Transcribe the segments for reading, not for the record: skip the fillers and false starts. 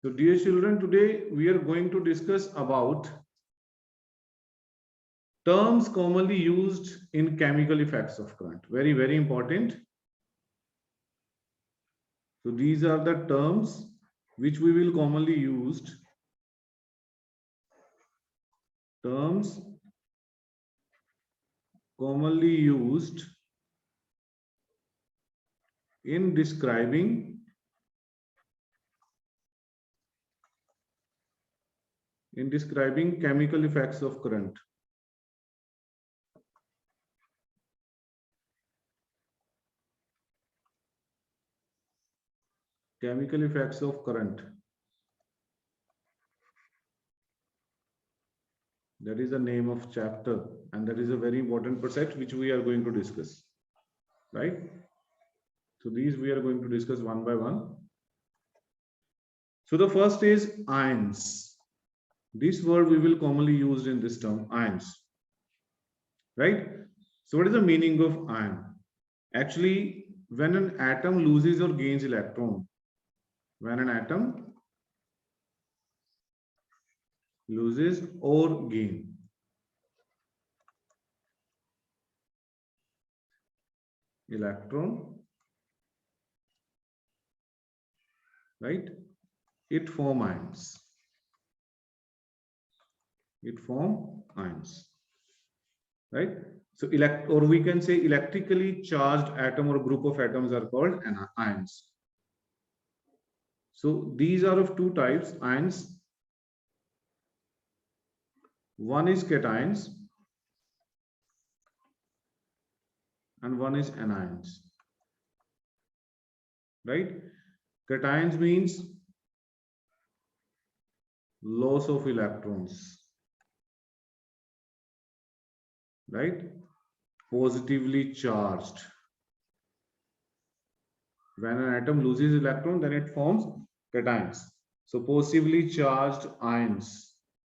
So dear children, today we are going to discuss about terms commonly used in chemical effects of current. Very, very important. So these are the terms which we will commonly used. Terms commonly used in describing chemical effects of current. Chemical effects of current. That is the name of chapter, and that is a very important concept which we are going to discuss, right? So these we are going to discuss one by one. So the first is ions. This word we will commonly use in this term, ions, right? So what is the meaning of ion? Actually, when an atom loses or gains electron, when an atom loses or gain electron, right, it form ions. It form ions, right? So or we can say electrically charged atom or group of atoms are called ions. So these are of two types, ions. One is cations and one is anions, right? Cations means loss of electrons, right? Positively charged. When an atom loses electron, then it forms cations. So positively charged ions,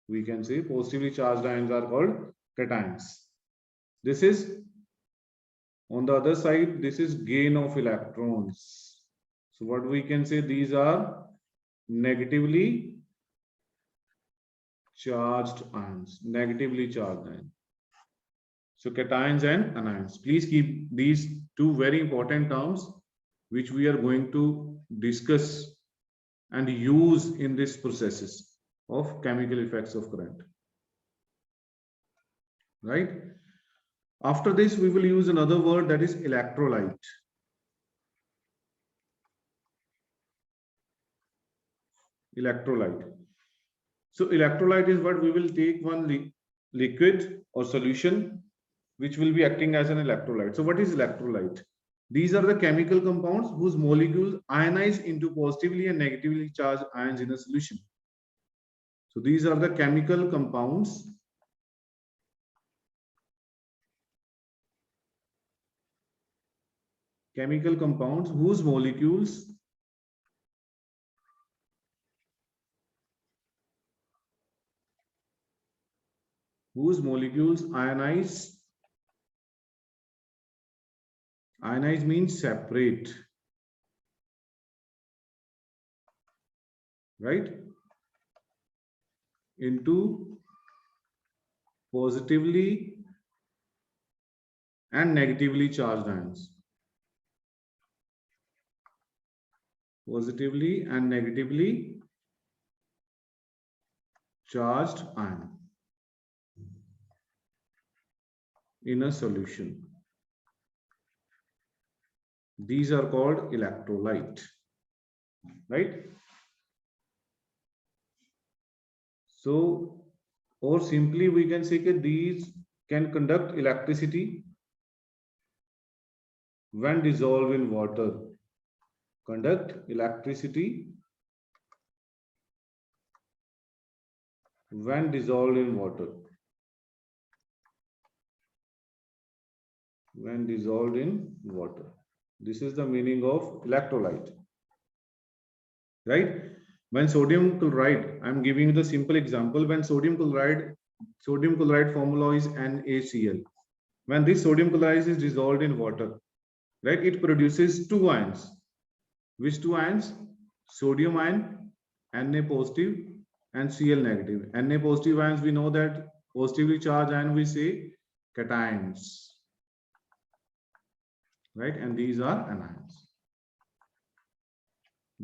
we can say positively charged ions are called cations. This is on the other side, this is gain of electrons. So what we can say, these are negatively charged ions, negatively charged ions. So cations and anions. Please keep these two very important terms which we are going to discuss and use in this processes of chemical effects of current, right? After this, we will use another word, that is electrolyte. Electrolyte. So electrolyte is what we will take one liquid or solution which will be acting as an electrolyte. So what is electrolyte? These are the chemical compounds whose molecules ionize into positively and negatively charged ions in a solution. So these are the chemical compounds whose molecules ionize. Ionize means separate, right, into positively and negatively charged ions. Positively and negatively charged ion in a solution. These are called electrolyte, right? So, or simply we can say that these can conduct electricity when dissolved in water. Conduct electricity when dissolved in water. When dissolved in water. This is the meaning of electrolyte, right? When sodium chloride, I'm giving you the simple example. When sodium chloride formula is NaCl. When this sodium chloride is dissolved in water, right, it produces two ions. Which two ions? Sodium ion Na positive and Cl negative. Na positive ions, we know that positively charged ion we say cations, right? And these are anions.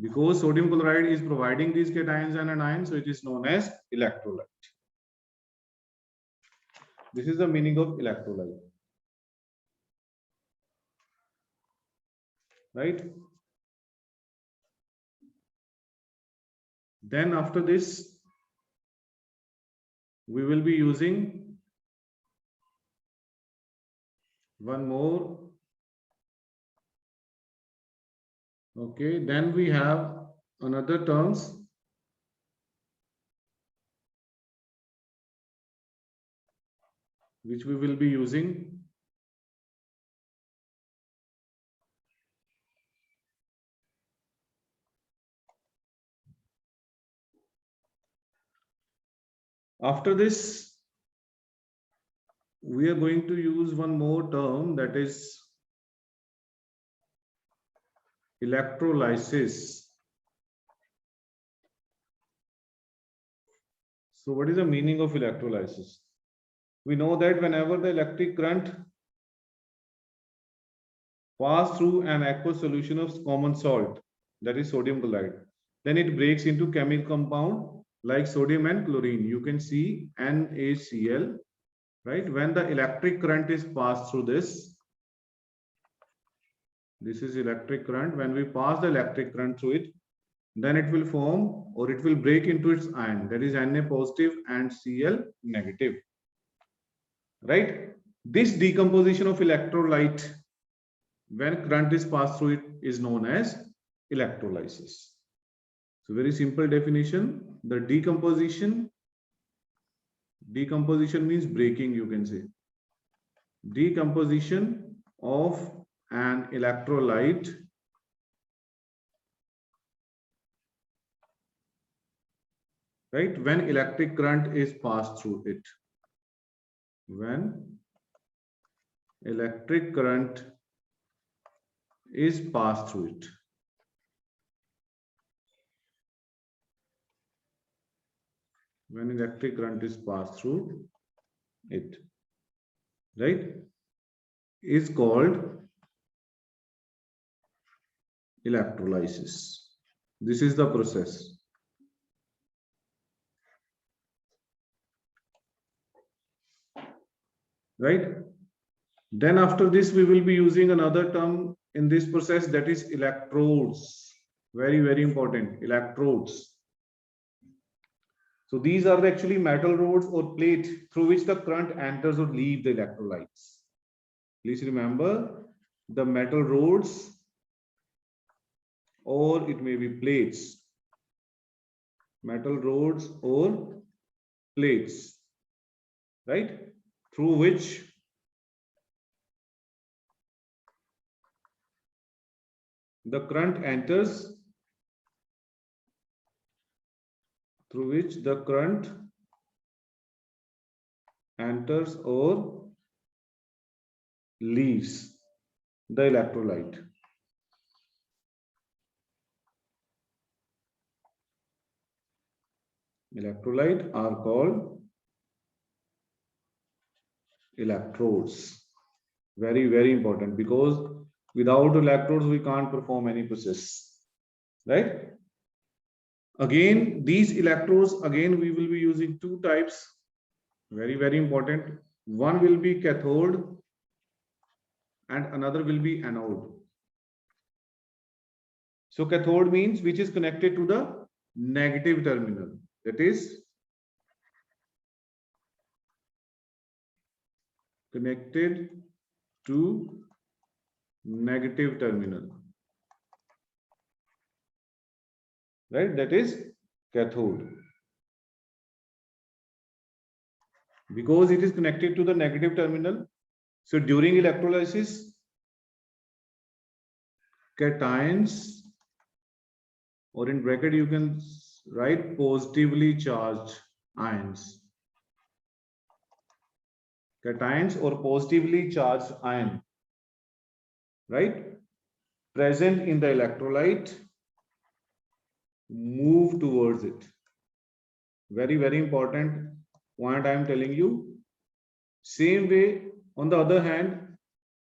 Because sodium chloride is providing these cations and anions, so it is known as electrolyte. This is the meaning of electrolyte, right? Then after this, we will be using one more. Okay, then we have another terms. Which we will be using. After this, we are going to use one more term, that is electrolysis. So what is the meaning of electrolysis? We know that whenever the electric current passes through an aqueous solution of common salt, that is sodium chloride, then it breaks into chemical compound like sodium and chlorine. You can see NaCl, right? When the electric current is passed through this is electric current. When we pass the electric current through it, then it will form, or it will break into its ion, that is Na positive and Cl negative, right? This decomposition of electrolyte when current is passed through it is known as electrolysis. So very simple definition. The decomposition means breaking, you can say. Decomposition of an electrolyte right, when electric current is passed through it. When electric current is passed through it. When electric current is passed through it, right, is called electrolysis. This is the process. Right? Then after this, we will be using another term in this process, that is electrodes. Very, very important, electrodes. So these are actually metal rods or plate through which the current enters or leaves the electrolytes. Please remember, the metal rods, or it may be plates, metal rods or plates, right, through which the current enters, or leaves the electrolyte. Electrolyte are called electrodes. Very, very important, because without electrodes we can't perform any process, right? Again, these electrodes, again we will be using two types. Very, very important. One will be cathode and another will be anode. So cathode means which is connected to the negative terminal, that is connected to negative terminal, right? That is cathode. Because it is connected to the negative terminal, so during electrolysis, cations, or in bracket you can write positively charged ions. Cations or positively charged ion, right, present in the electrolyte move towards it. Very, very important point I am telling you. Same way, on the other hand,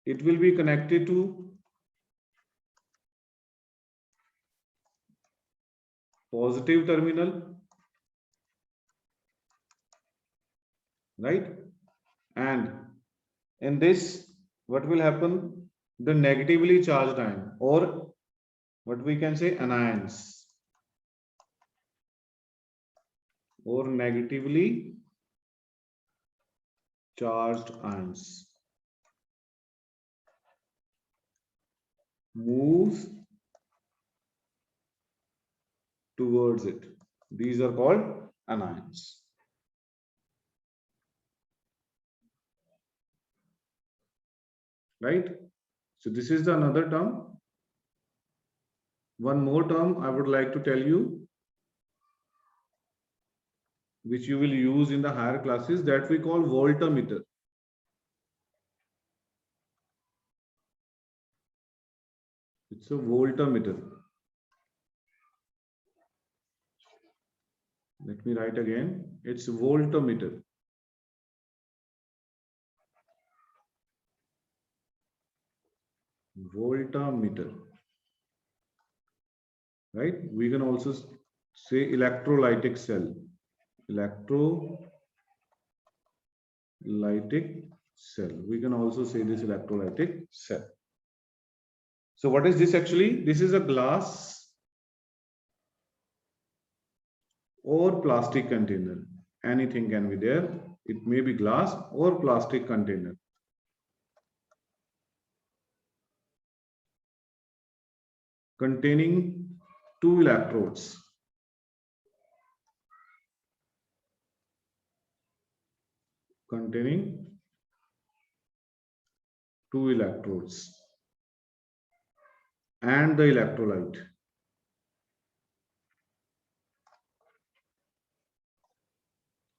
it will be connected to positive terminal, right? And in this, what will happen? The negatively charged ion, or what we can say anions, or negatively charged ions, moves towards it. These are called anions. Right? So this is the another term. One more term I would like to tell you, which you will use in the higher classes, that we call voltmeter. It's a voltmeter. Let me write again. It's voltmeter. Voltmeter. Right? We can also say electrolytic cell. Electrolytic cell. We can also say this electrolytic cell. So what is this actually? This is a glass or plastic container. Anything can be there. It may be glass or plastic container. Containing two electrodes. Containing two electrodes and the electrolyte.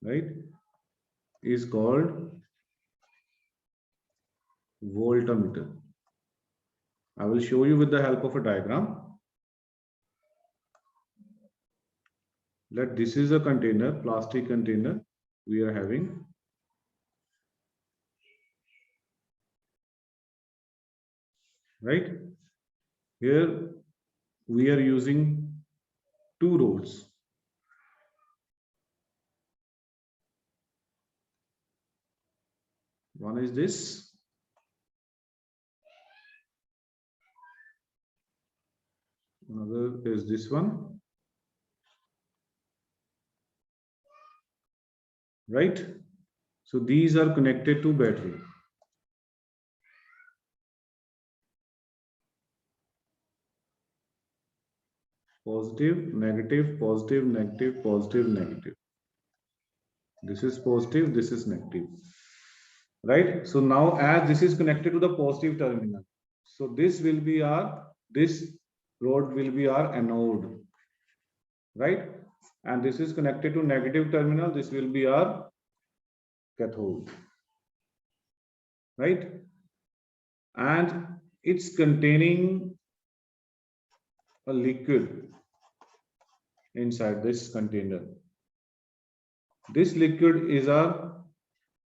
Right? Is called voltmeter. I will show you with the help of a diagram. Let this is a container, plastic container we are having. Right? Here we are using two rods. One is this. Another is this one. Right? So these are connected to battery. Positive, negative, positive, negative, positive, negative. This is positive, this is negative. Right? So now as this is connected to the positive terminal, so this will be this rod will be our anode. Right? And this is connected to negative terminal, this will be our cathode. Right? And it's containing a liquid inside this container. This liquid is our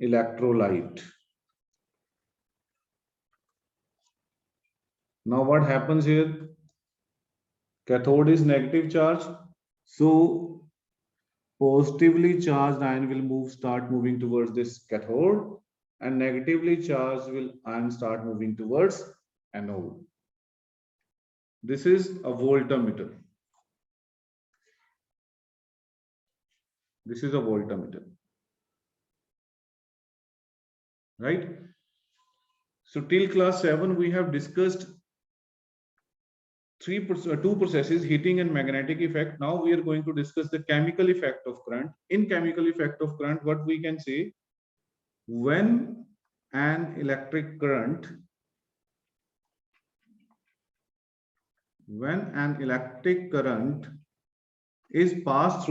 electrolyte. Now what happens here? Cathode is negative charge, so positively charged ion will start moving towards this cathode, and negatively charged ion start moving towards anode. This is a voltmeter. This is a voltmeter. Right? So till class 7 we have discussed two processes, heating and magnetic effect. Now we are going to discuss the chemical effect of current. In chemical effect of current, what we can say, when an electric current is passed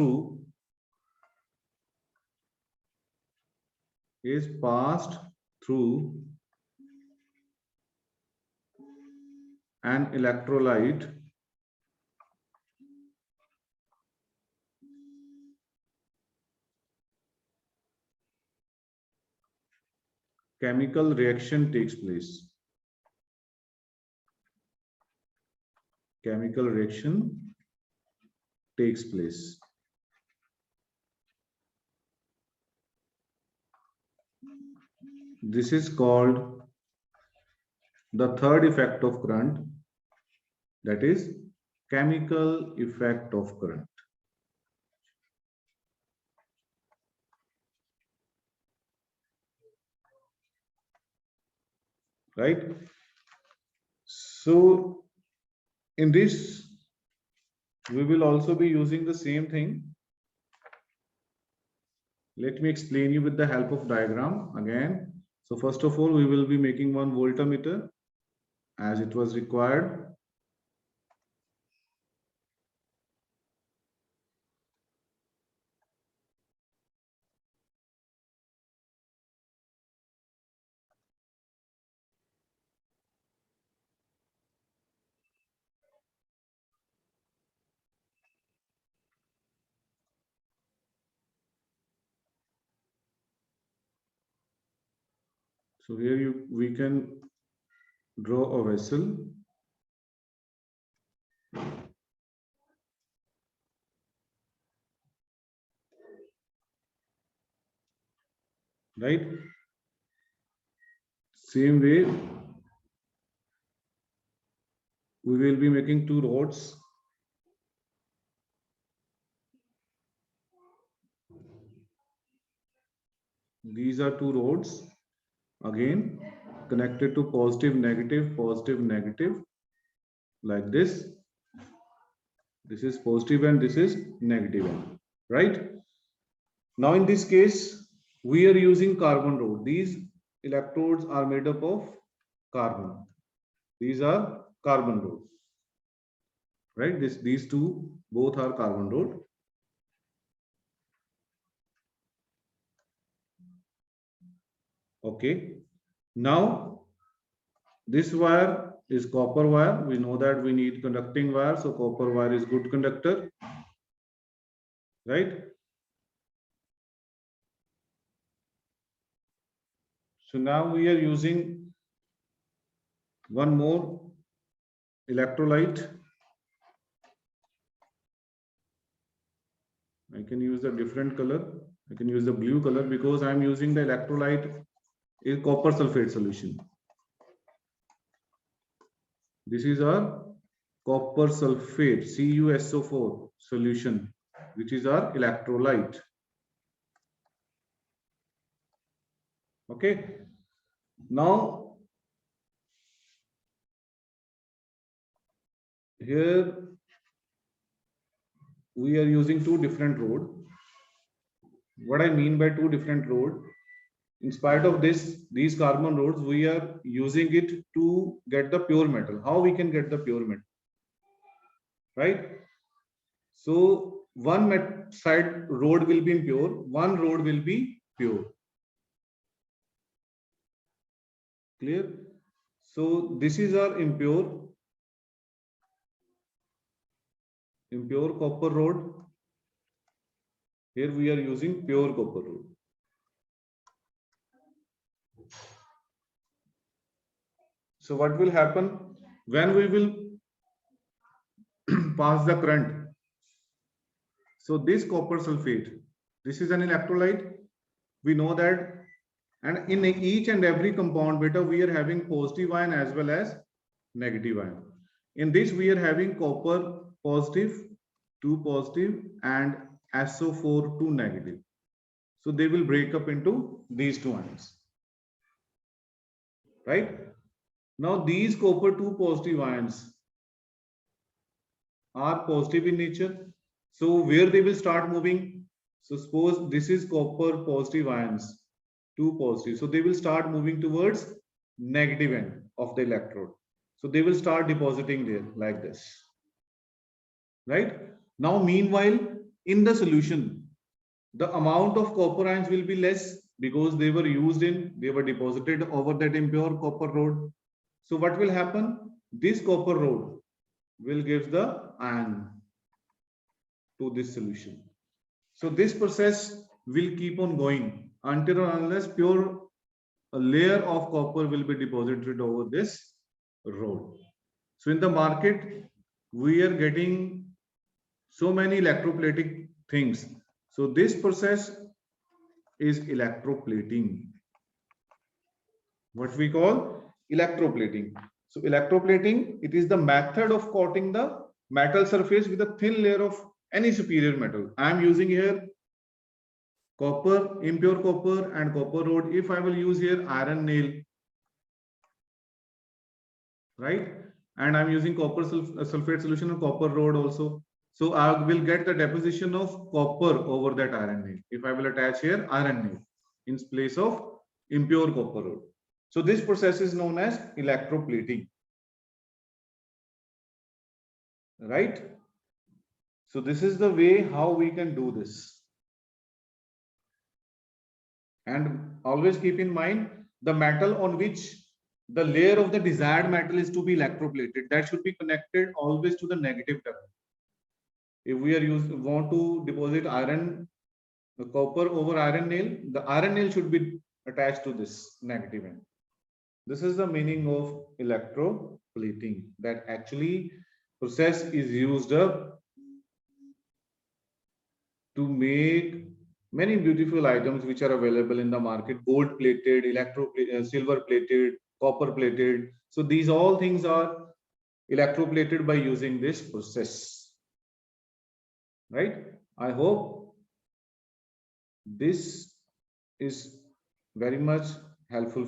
through an electrolyte, chemical reaction takes place. Chemical reaction takes place. This is called the third effect of current, that is chemical effect of current. Right? So in this, we will also be using the same thing. Let me explain you with the help of diagram again. So first of all, we will be making one voltmeter as it was required. So here we can draw a vessel. Right? Same way, we will be making two rods. These are two rods, again connected to positive, negative, like this. This is positive and this is negative end, right? Now in this case, we are using carbon rod. These electrodes are made up of carbon. These are carbon rod, right? These two both are carbon rod. Okay. Now this wire is copper wire. We know that we need conducting wire, so copper wire is good conductor, right? So now we are using one more electrolyte. I can use a different color. I can use the blue color because I am using the electrolyte in copper sulfate solution. This is our copper sulfate CuSO4 solution, which is our electrolyte. Okay. Now here we are using two different rods. What I mean by two different rods, in spite of these carbon rods, we are using it to get the pure metal. How we can get the pure metal, right? So one side road will be impure, one road will be pure. Clear? So this is our impure copper rod. Here we are using pure copper rod. So what will happen when we will pass the current? So this copper sulfate, this is an electrolyte. We know that, and in each and every compound beta, we are having positive ion as well as negative ion. In this, we are having copper positive, 2 positive, and SO4 2 negative. So they will break up into these two ions, right? Now these copper 2 positive ions are positive in nature. So where they will start moving? So suppose this is copper positive ions, 2 positive. So they will start moving towards negative end of the electrode. So they will start depositing there like this, right? Now meanwhile, in the solution, the amount of copper ions will be less because they were deposited over that impure copper rod. So what will happen? This copper rod will give the ion to this solution. So this process will keep on going until or unless pure a layer of copper will be deposited over this rod. So in the market, we are getting so many electroplating things. So this process is electroplating. What we call electroplating. So electroplating, it is the method of coating the metal surface with a thin layer of any superior metal. I am using here copper, impure copper and copper rod. If I will use here iron nail, right? And I'm using copper sulfate solution and copper rod also. So I will get the deposition of copper over that iron nail. If I will attach here iron nail in place of impure copper rod. So this process is known as electroplating, right? So this is the way how we can do this. And always keep in mind the metal on which the layer of the desired metal is to be electroplated, that should be connected always to the negative terminal. If we are want to deposit iron, copper over iron nail, the iron nail should be attached to this negative end. This is the meaning of electroplating, that actually process is used up to make many beautiful items which are available in the market: gold plated, silver plated, copper plated. So these all things are electroplated by using this process, right? I hope this is very much helpful.